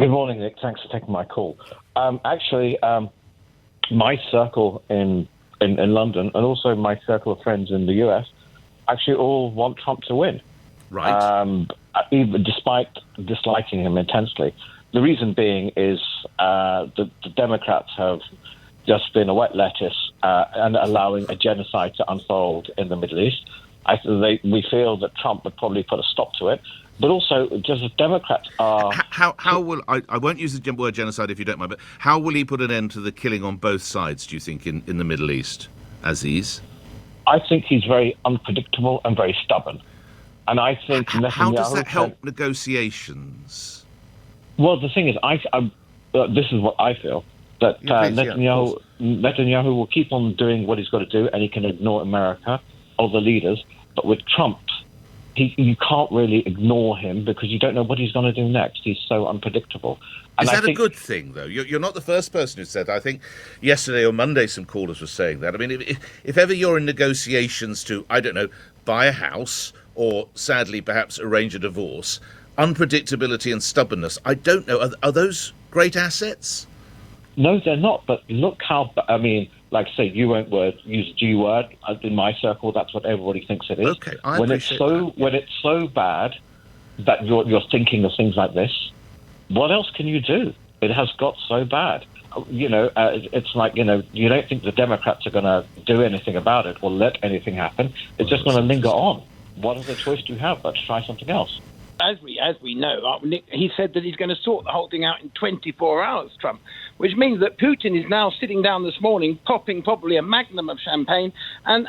Good morning, Nick. Thanks for taking my call. My circle in London and also my circle of friends in the US actually all want Trump to win. Right. Even despite disliking him intensely. The reason being is the Democrats have just been a wet lettuce and allowing a genocide to unfold in the Middle East. We feel that Trump would probably put a stop to it. But also, just the Democrats are... How will... I won't use the word genocide if you don't mind, but how will he put an end to the killing on both sides, do you think, in the Middle East, Aziz? I think he's very unpredictable and very stubborn. And I think Netanyahu... How does that help negotiations? Well, the thing is, this is what I feel, that Netanyahu will keep on doing what he's got to do, and he can ignore America or the leaders. But with Trump... You can't really ignore him because you don't know what he's going to do next. He's so unpredictable. And Is that a good thing, though? You're not the first person who said that. I think yesterday or Monday some callers were saying that. I mean, if ever you're in negotiations to, I don't know, buy a house or, sadly, perhaps arrange a divorce, unpredictability and stubbornness, I don't know, are those great assets? No, they're not. But look how, like say, you won't use G word in my circle. That's what everybody thinks it is. Okay, I appreciate that. When it's so bad that you're thinking of things like this, what else can you do? It has got so bad. It's like, you don't think the Democrats are going to do anything about it or let anything happen. It's just going to linger on. What other choice do you have but to try something else? As we know, Nick, he said that he's going to sort the whole thing out in 24 hours, Trump, which means that Putin is now sitting down this morning, popping probably a magnum of champagne and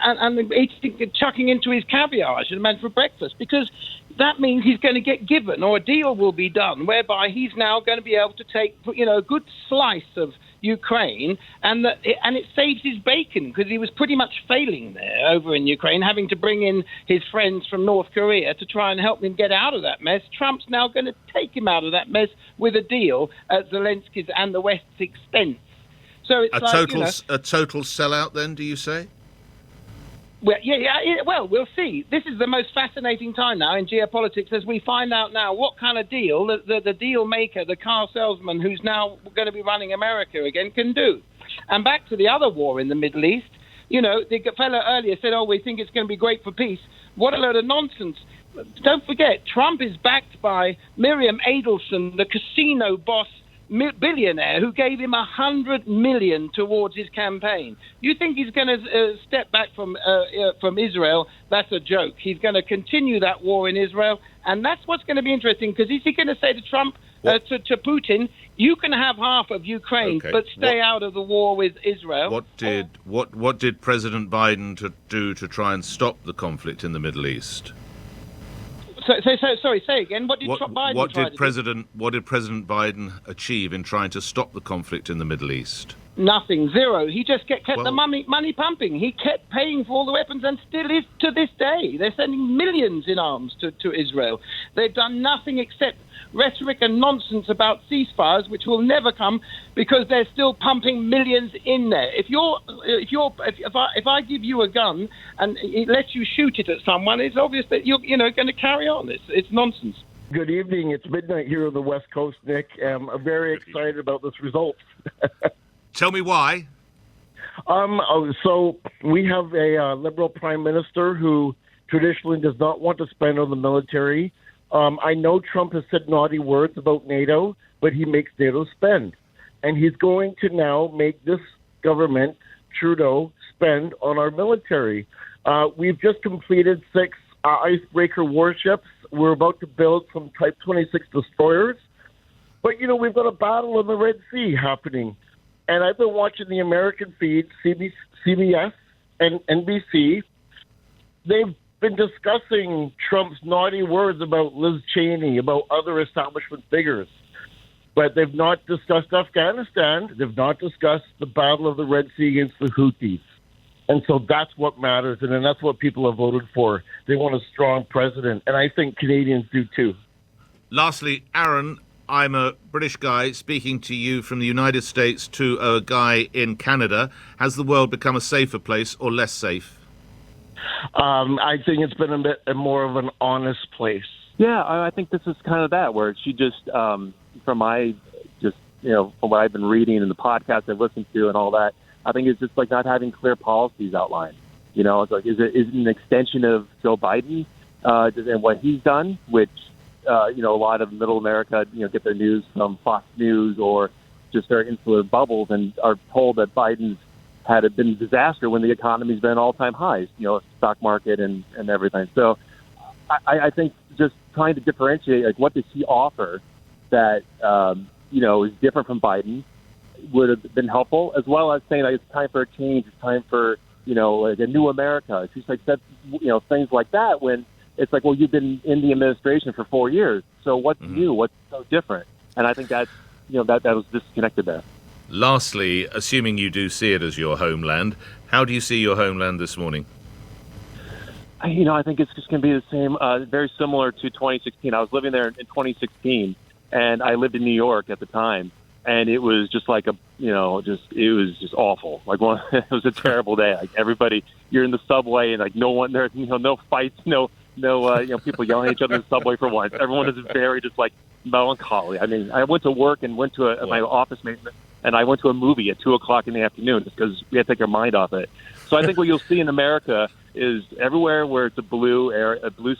chucking into his caviar, I should imagine, for breakfast, because that means he's going to get given, or a deal will be done, whereby he's now going to be able to take, a good slice of Ukraine, and it saves his bacon, because he was pretty much failing there over in Ukraine, having to bring in his friends from North Korea to try and help him get out of that mess. Trump's now going to take him out of that mess with a deal at Zelensky's and the West's expense. So it's a total sellout, then, do you say? Well, well, we'll see. This is the most fascinating time now in geopolitics as we find out now what kind of deal the deal maker, the car salesman who's now going to be running America again, can do. And back to the other war in the Middle East, the fellow earlier said, we think it's going to be great for peace. What a load of nonsense. Don't forget, Trump is backed by Miriam Adelson, the casino boss, billionaire who gave him $100 million towards his campaign. You think he's going to step back from Israel? That's a joke. He's going to continue that war in Israel, and that's what's going to be interesting. Because is he going to say to Trump, to Putin, you can have half of Ukraine, but stay out of the war with Israel? What did President Biden do to try and stop the conflict in the Middle East? Sorry, say again. What did President Biden achieve in trying to stop the conflict in the Middle East? Nothing, zero. He just kept the money pumping. He kept paying for all the weapons and still is to this day. They're sending millions in arms to Israel. They've done nothing except rhetoric and nonsense about ceasefires, which will never come because they're still pumping millions in there. If I give you a gun and it lets you shoot it at someone, it's obvious that you're going to carry on. It's nonsense. Good evening. It's midnight here on the West Coast, Nick. I'm very excited about this result. Tell me why. So we have a Liberal Prime Minister who traditionally does not want to spend on the military. I know Trump has said naughty words about NATO, but he makes NATO spend. And he's going to now make this government, Trudeau, spend on our military. We've just completed 6 icebreaker warships. We're about to build some Type 26 destroyers. But, we've got a battle in the Red Sea happening. And I've been watching the American feed, CBS and NBC. They've been discussing Trump's naughty words about Liz Cheney, about other establishment figures. But they've not discussed Afghanistan. They've not discussed the battle of the Red Sea against the Houthis. And so that's what matters, and that's what people have voted for. They want a strong president, and I think Canadians do too. Lastly, Aaron, I'm a British guy speaking to you from the United States to a guy in Canada. Has the world become a safer place or less safe? I think it's been a bit more of an honest place. Yeah, I think this is kind of that, where she just, from my just from what I've been reading and the podcasts I've listened to and all that, I think it's just like not having clear policies outlined. It's like is it an extension of Joe Biden and what he's done, which a lot of middle America get their news from Fox News or just their insular bubbles and are told that Biden's had it been a disaster when the economy's been all-time highs, stock market and everything. So I think just trying to differentiate, like, what does he offer that, is different from Biden would have been helpful, as well as saying, like, it's time for a change, it's time for, like a new America. It's just like that, things like that when it's like, well, you've been in the administration for 4 years, so what's new? What's so different? And I think that, that was disconnected there. Lastly, assuming you do see it as your homeland, how do you see your homeland this morning? I think it's just going to be the same, very similar to 2016. I was living there in 2016, and I lived in New York at the time, and it was just like it was just awful. Like, it was a terrible day. Like, everybody, you're in the subway, and like no one there, no fights, no, people yelling at each other in the subway for once. Everyone is very just like melancholy. I mean, I went to work and went to my office mate, and I went to a movie at 2:00 in the afternoon just because we had to take our mind off it. So I think what you'll see in America is everywhere where it's a blue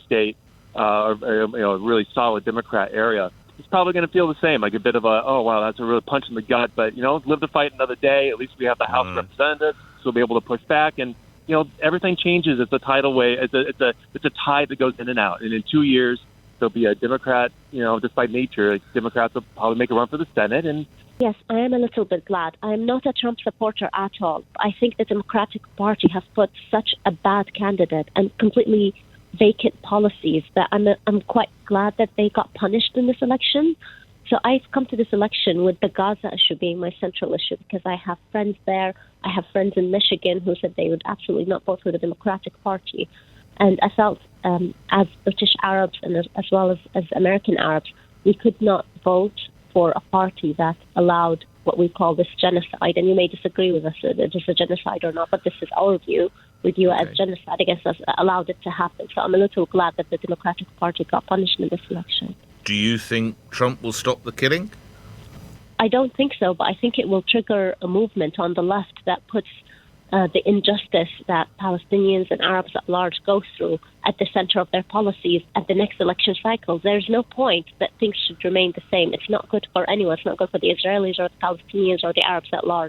state, a really solid Democrat area, it's probably going to feel the same, like a bit of a, oh wow, that's a real punch in the gut. But live to fight another day. At least we have the House of Representatives, so we'll be able to push back. And everything changes. It's a tidal wave. It's a tide that goes in and out. And in 2 years, there'll be a Democrat. Just by nature, like, Democrats will probably make a run for the Senate. And yes, I am a little bit glad. I am not a Trump supporter at all. I think the Democratic Party has put such a bad candidate and completely vacant policies that I'm quite glad that they got punished in this election. So I've come to this election with the Gaza issue being my central issue because I have friends there. I have friends in Michigan who said they would absolutely not vote for the Democratic Party. And I felt as British Arabs and as well as American Arabs, we could not vote for a party that allowed what we call this genocide. And you may disagree with us whether it is a genocide or not, but this is our view. We view it as genocide against us, allowed it to happen. So I'm a little glad that the Democratic Party got punished in this election. Do you think Trump will stop the killing? I don't think so, but I think it will trigger a movement on the left that puts the injustice that Palestinians and Arabs at large go through at the center of their policies at the next election cycle. There's no point that things should remain the same. It's not good for anyone. It's not good for the Israelis or the Palestinians or the Arabs at large.